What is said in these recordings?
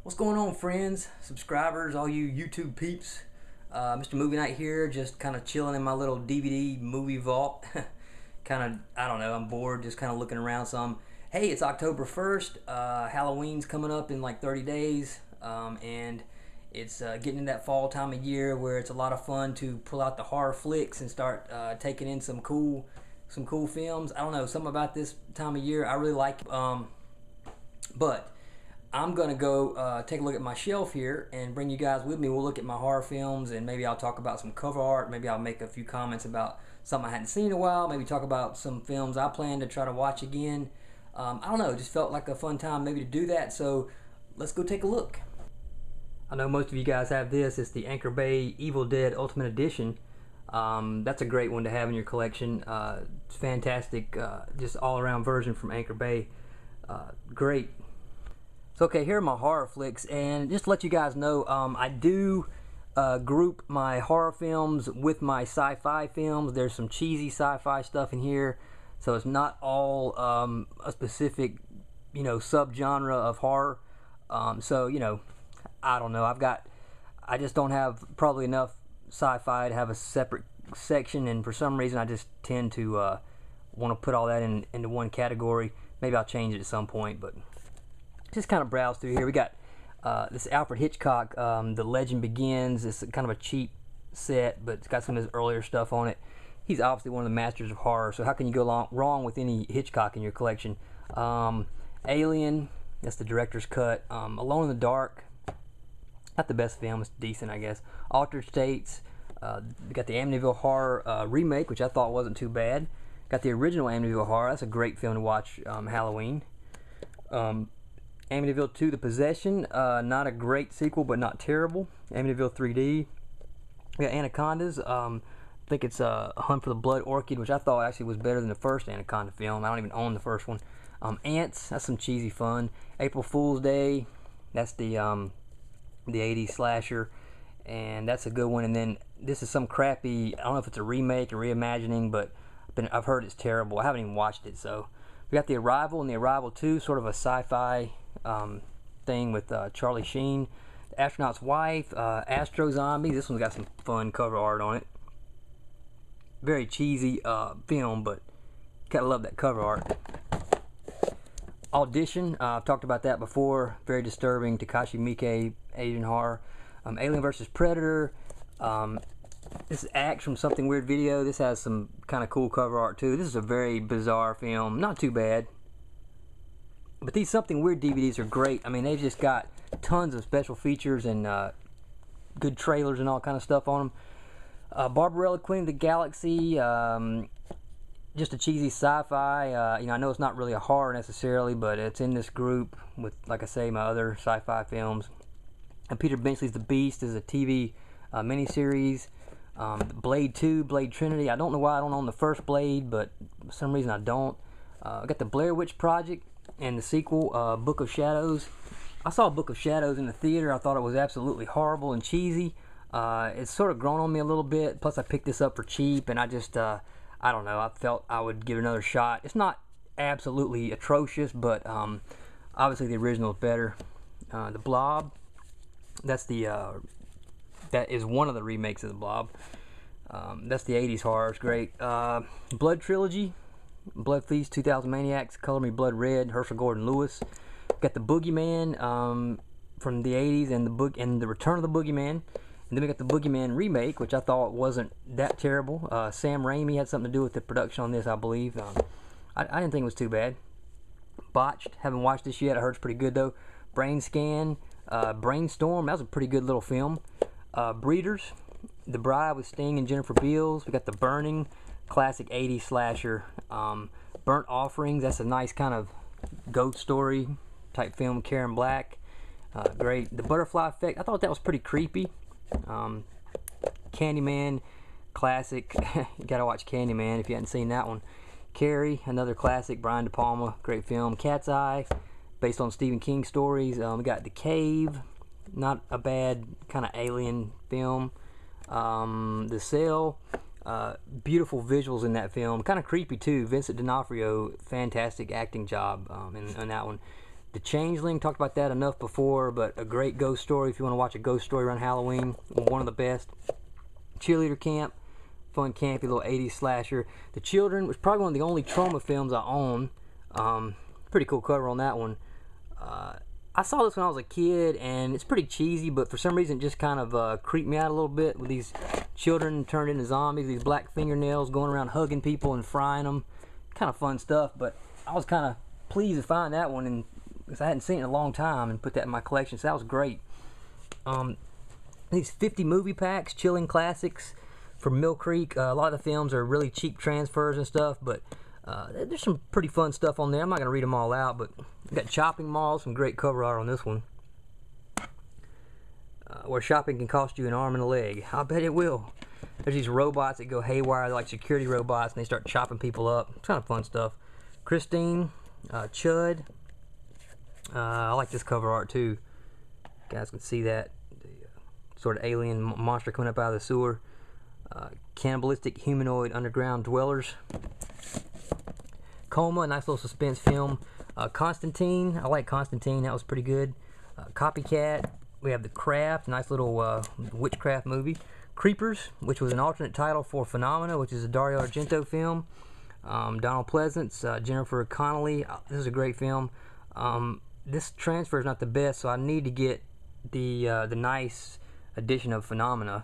What's going on, friends, subscribers, all you YouTube peeps? MrMovieNight here, just kind of chilling in my little DVD movie vault. Kind of, I don't know, I'm bored, just kind of looking around some. Hey, it's October 1st, Halloween's coming up in like 30 days, and it's getting in that fall time of year where it's a lot of fun to pull out the horror flicks and start taking in some cool films. I don't know, something about this time of year I really like, but I'm gonna go take a look at my shelf here and bring you guys with me. We'll look at my horror films, and maybe I'll talk about some cover art. Maybe I'll make a few comments about something I hadn't seen in a while. Maybe talk about some films I plan to try to watch again. I don't know, it just felt like a fun time maybe to do that, so let's go take a look. I know most of you guys have this. It's the Anchor Bay Evil Dead Ultimate Edition. That's a great one to have in your collection. It's fantastic, just all-around version from Anchor Bay. Great. So okay, here are my horror flicks, and just to let you guys know, I do group my horror films with my sci-fi films. There's some cheesy sci-fi stuff in here, so it's not all a specific, subgenre of horror. So, I don't know. I just don't have probably enough sci-fi to have a separate section, and for some reason I just tend to want to put all that into one category. Maybe I'll change it at some point, but just kind of browse through here. We got this Alfred Hitchcock, The Legend Begins. It's kind of a cheap set, but it's got some of his earlier stuff on it. He's obviously one of the masters of horror, so how can you go wrong with any Hitchcock in your collection? Alien, that's the director's cut. Alone in the Dark, not the best film, it's decent, I guess. Altered States, we got the Amityville Horror remake, which I thought wasn't too bad. Got the original Amityville Horror, that's a great film to watch Halloween. Amityville 2, The Possession, not a great sequel, but not terrible. Amityville 3D. We got Anacondas. I think it's A Hunt for the Blood Orchid, which I thought actually was better than the first Anaconda film. I don't even own the first one. Ants, that's some cheesy fun. April Fool's Day, that's the 80s slasher, and that's a good one. And then this is some crappy, I don't know if it's a remake or reimagining, but I've heard it's terrible. I haven't even watched it. So we got The Arrival and The Arrival 2, sort of a sci-fi thing with Charlie Sheen. The Astronaut's Wife, Astro Zombies. This one's got some fun cover art on it. Very cheesy film, but gotta love that cover art. Audition, I've talked about that before. Very disturbing. Takashi Miike, Asian horror. Alien vs. Predator. This is Axe from Something Weird Video. This has some kind of cool cover art too. This is a very bizarre film. Not too bad. But these Something Weird DVDs are great. I mean, they've just got tons of special features and good trailers and all kind of stuff on them. Barbarella, Queen of the Galaxy. Just a cheesy sci-fi. I know it's not really a horror necessarily, but it's in this group with, like I say, my other sci-fi films. And Peter Benchley's The Beast is a TV miniseries. Blade 2, Blade Trinity. I don't know why I don't own the first Blade, but for some reason I don't. I got the Blair Witch Project and the sequel, Book of Shadows. I saw Book of Shadows in the theater. I thought it was absolutely horrible and cheesy. It's sort of grown on me a little bit. Plus I picked this up for cheap, and I just, I don't know, I felt I would give it another shot. It's not absolutely atrocious, but obviously the original is better. The Blob, that is one of the remakes of The Blob. That's the 80s horror, it's great. Blood Trilogy, Blood Feast, 2000 Maniacs, Color Me Blood Red, Herschel Gordon Lewis. Got the Boogeyman from the 80s and the Return of the Boogeyman. And then we got the Boogeyman remake, which I thought wasn't that terrible. Sam Raimi had something to do with the production on this, I believe. I didn't think it was too bad. Botched, haven't watched this yet. I heard it's pretty good though. Brain Scan, Brainstorm, that was a pretty good little film. Breeders, The Bride with Sting and Jennifer Beals. We got The Burning, classic 80s slasher. Burnt Offerings, that's a nice kind of ghost story type film. Karen Black, great. The Butterfly Effect, I thought that was pretty creepy. Candyman, classic. You gotta watch Candyman if you hadn't seen that one. Carrie, another classic. Brian De Palma, great film. Cat's Eye, based on Stephen King stories. We got The Cave, not a bad kind of alien film. The Cell, beautiful visuals in that film, kind of creepy too. Vincent D'Onofrio, fantastic acting job in that one. The Changeling, talked about that enough before, but a great ghost story if you want to watch a ghost story around Halloween. One of the best. Cheerleader Camp, fun, campy, little 80s slasher. The Children was probably one of the only trauma films I own. Pretty cool cover on that one. I saw this when I was a kid, and it's pretty cheesy, but for some reason it just kind of creeped me out a little bit with these children turned into zombies, these black fingernails going around hugging people and frying them. Kind of fun stuff, but I was kind of pleased to find that one, and because I hadn't seen it in a long time, and put that in my collection, so that was great. These 50 movie packs, Chilling Classics from Mill Creek. A lot of the films are really cheap transfers and stuff, but there's some pretty fun stuff on there. I'm not going to read them all out, but we've got Chopping Mall, some great cover art on this one. Where shopping can cost you an arm and a leg. I bet it will. There's these robots that go haywire, they're like security robots, and they start chopping people up. It's kind of fun stuff. Christine, Chud. I like this cover art too. You guys can see that. The sort of alien monster coming up out of the sewer. Cannibalistic humanoid underground dwellers. Coma, a nice little suspense film. Constantine, I like Constantine, that was pretty good. Copycat, we have The Craft, nice little witchcraft movie. Creepers, which was an alternate title for Phenomena, which is a Dario Argento film. Donald Pleasance, Jennifer Connelly, this is a great film. This transfer is not the best, so I need to get the nice edition of Phenomena.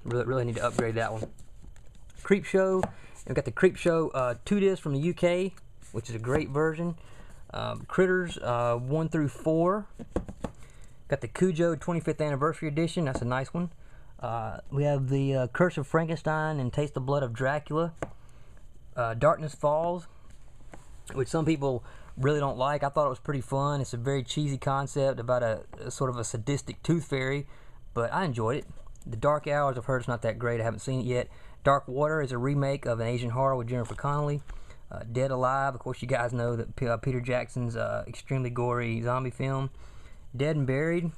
Really need to upgrade that one. Creepshow, we've got the Creepshow 2 disc from the UK, which is a great version. Critters 1 through 4. Got the Cujo 25th Anniversary Edition, that's a nice one. We have the Curse of Frankenstein and Taste the Blood of Dracula. Darkness Falls, which some people really don't like. I thought it was pretty fun. It's a very cheesy concept about a sort of a sadistic tooth fairy, but I enjoyed it. The Dark Hours, I've heard it's not that great. I haven't seen it yet. Dark Water is a remake of an Asian horror with Jennifer Connelly. Dead Alive, of course you guys know that Peter Jackson's extremely gory zombie film. Dead and Buried,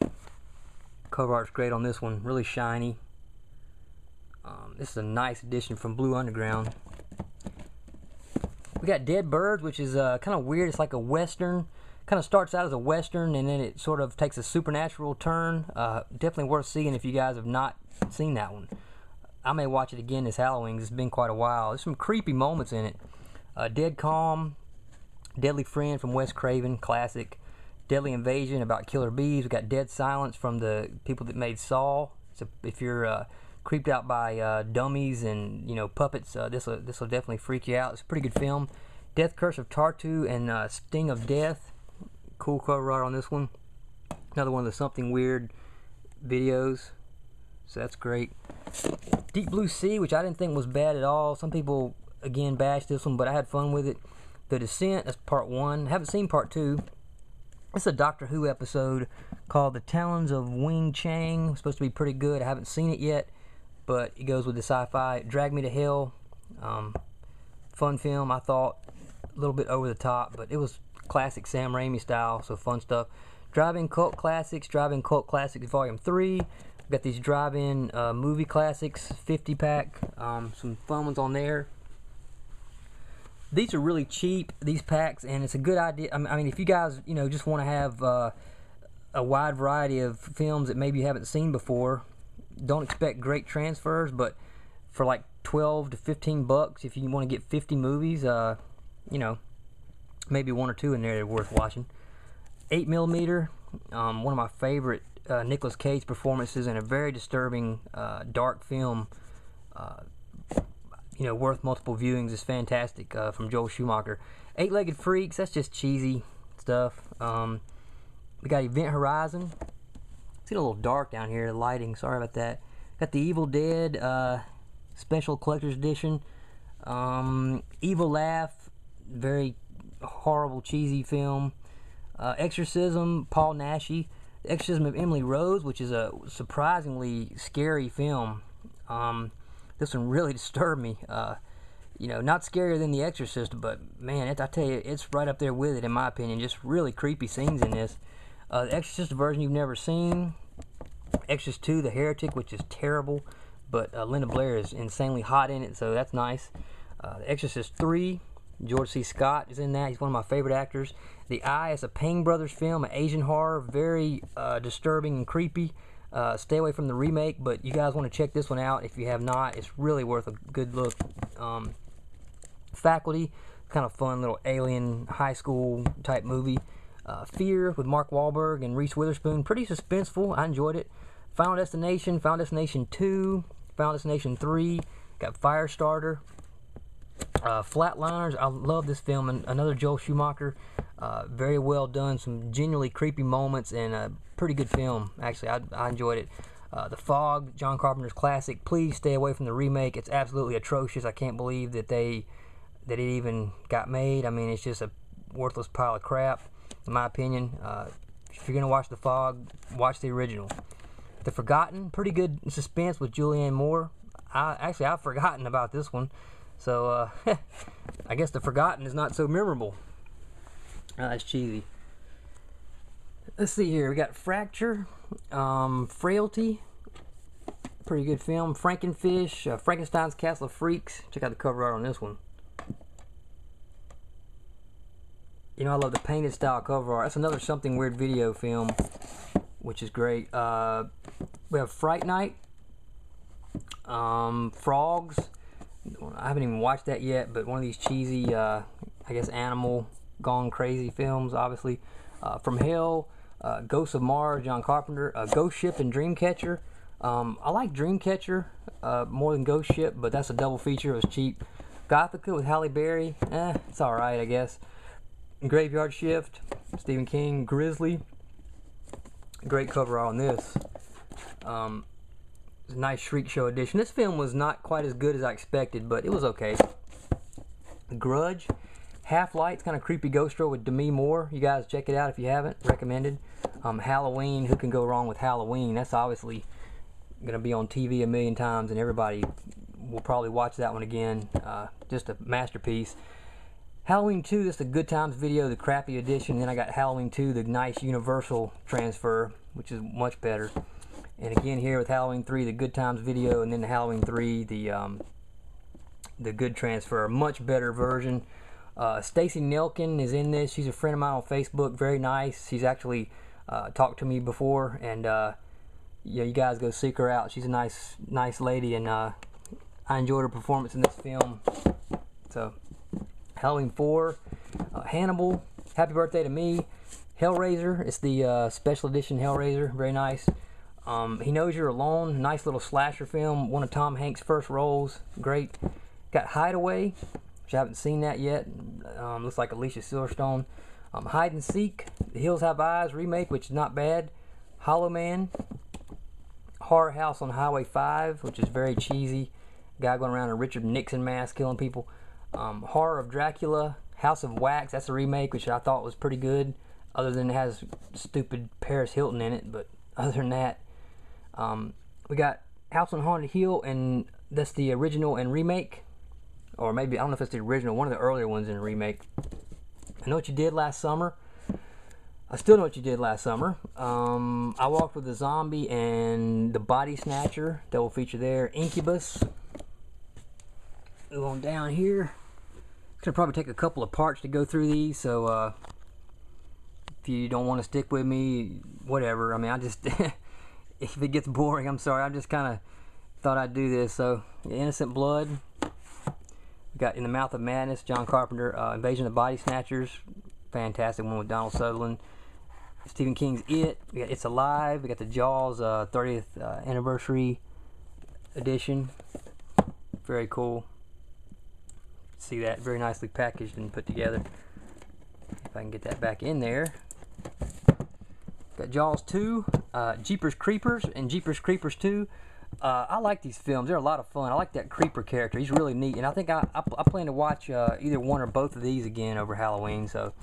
cover art's great on this one, really shiny. This is a nice edition from Blue Underground. We got Dead Birds, which is kind of weird. It's like a western. Kind of starts out as a western, and then it sort of takes a supernatural turn. Definitely worth seeing if you guys have not seen that one. I may watch it again this Halloween. It's been quite a while. There's some creepy moments in it. Dead Calm, Deadly Friend from Wes Craven, classic. Deadly Invasion about killer bees. We got Dead Silence from the people that made Saw. So if you're creeped out by dummies and puppets, this will definitely freak you out. It's a pretty good film. Death Curse of Tartu and Sting of Death. Cool cover art on this one. Another one of the Something Weird videos. So that's great. Deep Blue Sea, which I didn't think was bad at all. Some people again bashed this one, but I had fun with it. The Descent, that's part 1. Haven't seen part 2. It's a Doctor Who episode called The Talons of Wing Chang. It's supposed to be pretty good. I haven't seen it yet, but it goes with the sci-fi. Drag Me to Hell. Fun film, I thought. A little bit over the top, but it was classic Sam Raimi style, so fun stuff. Drive-In Cult Classics. Drive-In Cult Classics Volume 3. We've got these Drive-In Movie Classics 50-pack. Some fun ones on there. These are really cheap, these packs, and it's a good idea. I mean, if you guys, just want to have a wide variety of films that maybe you haven't seen before, don't expect great transfers, but for like 12 to 15 bucks, if you want to get 50 movies, maybe 1 or 2 in there that are worth watching. 8mm, one of my favorite Nicolas Cage performances in a very disturbing, dark film. Worth multiple viewings, is fantastic, from Joel Schumacher. 8-Legged Freaks, that's just cheesy stuff. We got Event Horizon. It's getting a little dark down here, the lighting, sorry about that. Got the Evil Dead Special Collector's Edition. Evil Laugh, very horrible, cheesy film. Exorcism, Paul Naschy. The Exorcism of Emily Rose, which is a surprisingly scary film. This one really disturbed me. Not scarier than The Exorcist, but man, I tell you, it's right up there with it in my opinion. Just really creepy scenes in this. The Exorcist version you've never seen. Exorcist 2, The Heretic, which is terrible, but Linda Blair is insanely hot in it, so that's nice. The Exorcist 3, George C. Scott is in that. He's one of my favorite actors. The Eye is a Payne Brothers film, an Asian horror, very disturbing and creepy. Stay away from the remake, but you guys want to check this one out if you have not. It's really worth a good look. Faculty, kind of fun little alien high school type movie. Fear with Mark Wahlberg and Reese Witherspoon, pretty suspenseful. I enjoyed it. Final Destination 2, Final Destination 3, got Firestarter. Flatliners, I love this film, and another Joel Schumacher. Very well done, some genuinely creepy moments, and a pretty good film. Actually, I enjoyed it. The Fog, John Carpenter's classic. Please stay away from the remake. It's absolutely atrocious. I can't believe that it even got made. I mean, it's just a worthless pile of crap, in my opinion. If you're gonna watch The Fog, watch the original. The Forgotten, pretty good suspense with Julianne Moore. I've forgotten about this one, so I guess The Forgotten is not so memorable. That's cheesy. Let's see here. We got Fracture, Frailty, pretty good film. Frankenfish, Frankenstein's Castle of Freaks. Check out the cover art on this one. You know, I love the painted style cover art. That's another Something Weird video film, which is great. We have Fright Night, Frogs. I haven't even watched that yet, but one of these cheesy, I guess, animal gone crazy films, obviously. From Hell, Ghosts of Mars, John Carpenter, Ghost Ship and Dreamcatcher. I like Dreamcatcher more than Ghost Ship, but that's a double feature. It was cheap. Gothica with Halle Berry. It's alright, I guess. Graveyard Shift, Stephen King. Grizzly. Great cover art on this. It's a nice Shriek Show edition. This film was not quite as good as I expected, but it was okay. Grudge, Half-Light, kind of creepy ghost story with Demi Moore. You guys check it out if you haven't. Recommended. Halloween, who can go wrong with Halloween? That's obviously going to be on TV a million times, and everybody will probably watch that one again. Just a masterpiece. Halloween 2, this is the Good Times video, the crappy edition. Then I got Halloween 2, the nice Universal transfer, which is much better. And again here with Halloween 3, the Good Times video, and then the Halloween 3, the good transfer, much better version. Stacy Nelkin is in this. She's a friend of mine on Facebook, very nice. She's actually talked to me before, and yeah, you guys go seek her out. She's a nice lady, and I enjoyed her performance in this film. So, Halloween 4, Hannibal, Happy Birthday to Me, Hellraiser, it's the special edition Hellraiser, very nice. He Knows You're Alone, nice little slasher film, one of Tom Hanks' first roles, great. Got Hideaway, which I haven't seen that yet, looks like Alicia Silverstone. Hide and Seek, The Hills Have Eyes remake, which is not bad. Hollow Man, Horror House on Highway 5, which is very cheesy, guy going around in a Richard Nixon mask killing people. Horror of Dracula, House of Wax, that's a remake, which I thought was pretty good, other than it has stupid Paris Hilton in it, but other than that. We got House on Haunted Hill, and that's the original and remake, or maybe, I don't know if it's the original, one of the earlier ones in remake. I Know What You Did Last Summer. I Still Know What You Did Last Summer. I Walked with a Zombie and The Body Snatcher, double feature there. Incubus. Move on down here. It's gonna probably take a couple of parts to go through these, so if you don't want to stick with me, whatever. I mean, I just if it gets boring, I'm sorry. I just kind of thought I'd do this. So, Innocent Blood. We got In the Mouth of Madness, John Carpenter. Invasion of the Body Snatchers, fantastic one with Donald Sutherland. Stephen King's It. We got It's Alive. We got the Jaws 30th anniversary edition. Very cool. See that, very nicely packaged and put together. If I can get that back in there. Got Jaws 2, Jeepers Creepers, and Jeepers Creepers 2. I like these films. They're a lot of fun. I like that Creeper character. He's really neat, and I think I plan to watch either one or both of these again over Halloween. So